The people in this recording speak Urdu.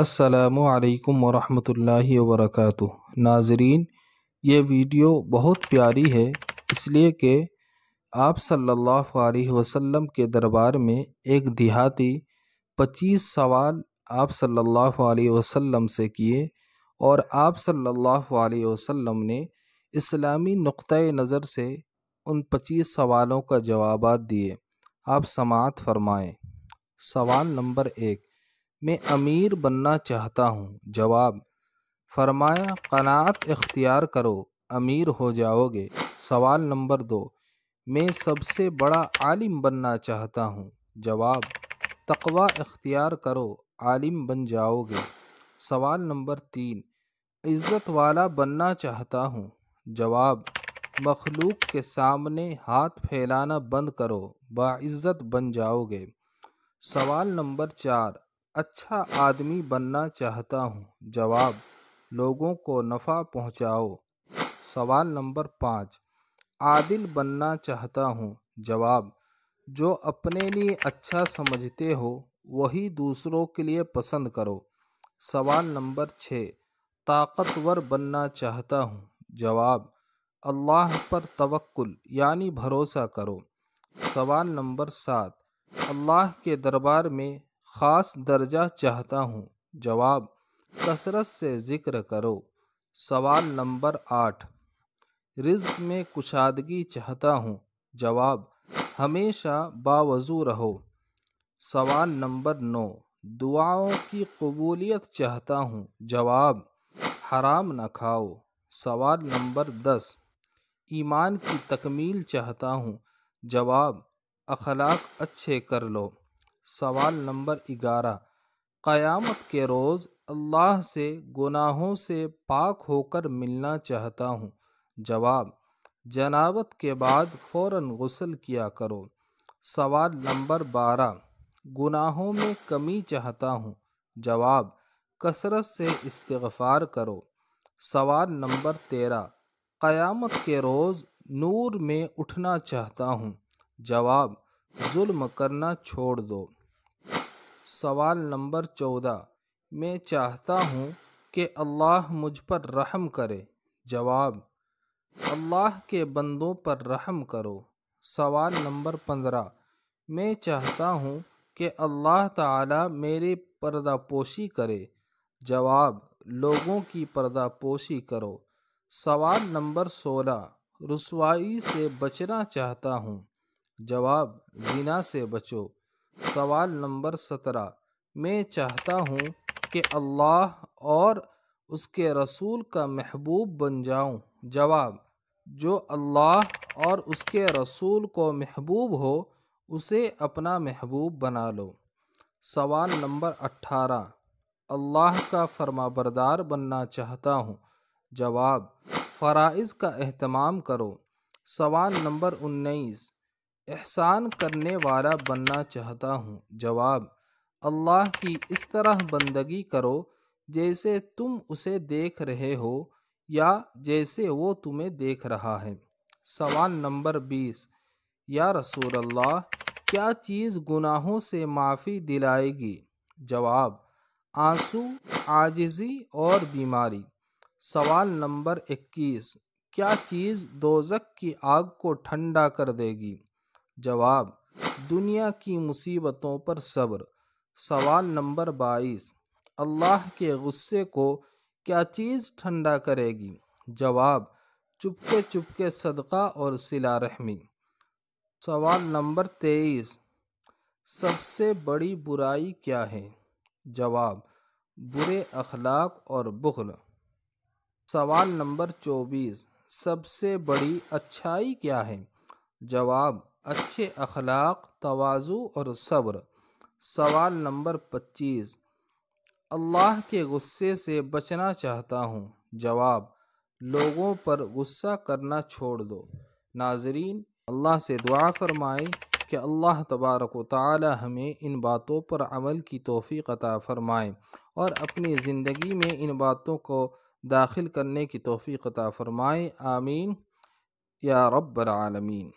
السلام علیکم ورحمۃ اللہ وبرکاتہ۔ ناظرین، یہ ویڈیو بہت پیاری ہے اس لیے کہ آپ صلی اللہ علیہ وسلم کے دربار میں ایک دیہاتی 25 سوال آپ صلی اللہ علیہ وسلم سے کیے اور آپ صلی اللہ علیہ وسلم نے اسلامی نقطۂ نظر سے ان 25 سوالوں کا جوابات دیے۔ آپ سماعت فرمائیں۔ سوال نمبر 1، میں امیر بننا چاہتا ہوں۔ جواب: فرمایا قناعت اختیار کرو، امیر ہو جاؤ گے۔ سوال نمبر 2، میں سب سے بڑا عالم بننا چاہتا ہوں۔ جواب: تقوی اختیار کرو، عالم بن جاؤ گے۔ سوال نمبر 3، عزت والا بننا چاہتا ہوں۔ جواب: مخلوق کے سامنے ہاتھ پھیلانا بند کرو، باعزت بن جاؤ گے۔ سوال نمبر 4، اچھا آدمی بننا چاہتا ہوں۔ جواب: لوگوں کو نفع پہنچاؤ۔ سوال نمبر 5، عادل بننا چاہتا ہوں۔ جواب: جو اپنے لیے اچھا سمجھتے ہو وہی دوسروں کے لیے پسند کرو۔ سوال نمبر 6، طاقتور بننا چاہتا ہوں۔ جواب: اللہ پر توکل یعنی بھروسہ کرو۔ سوال نمبر 7، اللہ کے دربار میں خاص درجہ چاہتا ہوں۔ جواب: کثرت سے ذکر کرو۔ سوال نمبر 8، رزق میں کشادگی چاہتا ہوں۔ جواب: ہمیشہ باوضو رہو۔ سوال نمبر 9، دعاؤں کی قبولیت چاہتا ہوں۔ جواب: حرام نہ کھاؤ۔ سوال نمبر 10، ایمان کی تکمیل چاہتا ہوں۔ جواب: اخلاق اچھے کر لو۔ سوال نمبر 11، قیامت کے روز اللہ سے گناہوں سے پاک ہو کر ملنا چاہتا ہوں۔ جواب: جنابت کے بعد فوراً غسل کیا کرو۔ سوال نمبر 12، گناہوں میں کمی چاہتا ہوں۔ جواب: کثرت سے استغفار کرو۔ سوال نمبر 13، قیامت کے روز نور میں اٹھنا چاہتا ہوں۔ جواب: ظلم کرنا چھوڑ دو۔ سوال نمبر 14، میں چاہتا ہوں کہ اللہ مجھ پر رحم کرے۔ جواب: اللہ کے بندوں پر رحم کرو۔ سوال نمبر 15، میں چاہتا ہوں کہ اللہ تعالی میری پردہ پوشی کرے۔ جواب: لوگوں کی پردہ پوشی کرو۔ سوال نمبر 16، رسوائی سے بچنا چاہتا ہوں۔ جواب: زنا سے بچو۔ سوال نمبر 17، میں چاہتا ہوں کہ اللہ اور اس کے رسول کا محبوب بن جاؤں۔ جواب: جو اللہ اور اس کے رسول کو محبوب ہو اسے اپنا محبوب بنا لو۔ سوال نمبر 18، اللہ کا فرما بردار بننا چاہتا ہوں۔ جواب: فرائض کا اہتمام کرو۔ سوال نمبر 19، احسان کرنے والا بننا چاہتا ہوں۔ جواب: اللہ کی اس طرح بندگی کرو جیسے تم اسے دیکھ رہے ہو یا جیسے وہ تمہیں دیکھ رہا ہے۔ سوال نمبر 20، یا رسول اللہ کیا چیز گناہوں سے معافی دلائے گی؟ جواب: آنسو، عاجزی اور بیماری۔ سوال نمبر 21، کیا چیز دوزخ کی آگ کو ٹھنڈا کر دے گی؟ جواب: دنیا کی مصیبتوں پر صبر۔ سوال نمبر 22، اللہ کے غصے کو کیا چیز ٹھنڈا کرے گی؟ جواب: چپکے چپکے صدقہ اور صلہ رحمی۔ سوال نمبر 23، سب سے بڑی برائی کیا ہے؟ جواب: برے اخلاق اور بخل۔ سوال نمبر 24، سب سے بڑی اچھائی کیا ہے؟ جواب: اچھے اخلاق، تواضع اور صبر۔ سوال نمبر 25، اللہ کے غصے سے بچنا چاہتا ہوں۔ جواب: لوگوں پر غصہ کرنا چھوڑ دو۔ ناظرین، اللہ سے دعا فرمائیں کہ اللہ تبارک و تعالی ہمیں ان باتوں پر عمل کی توفیق عطا فرمائیں اور اپنی زندگی میں ان باتوں کو داخل کرنے کی توفیق عطا فرمائیں۔ آمین یا رب العالمین۔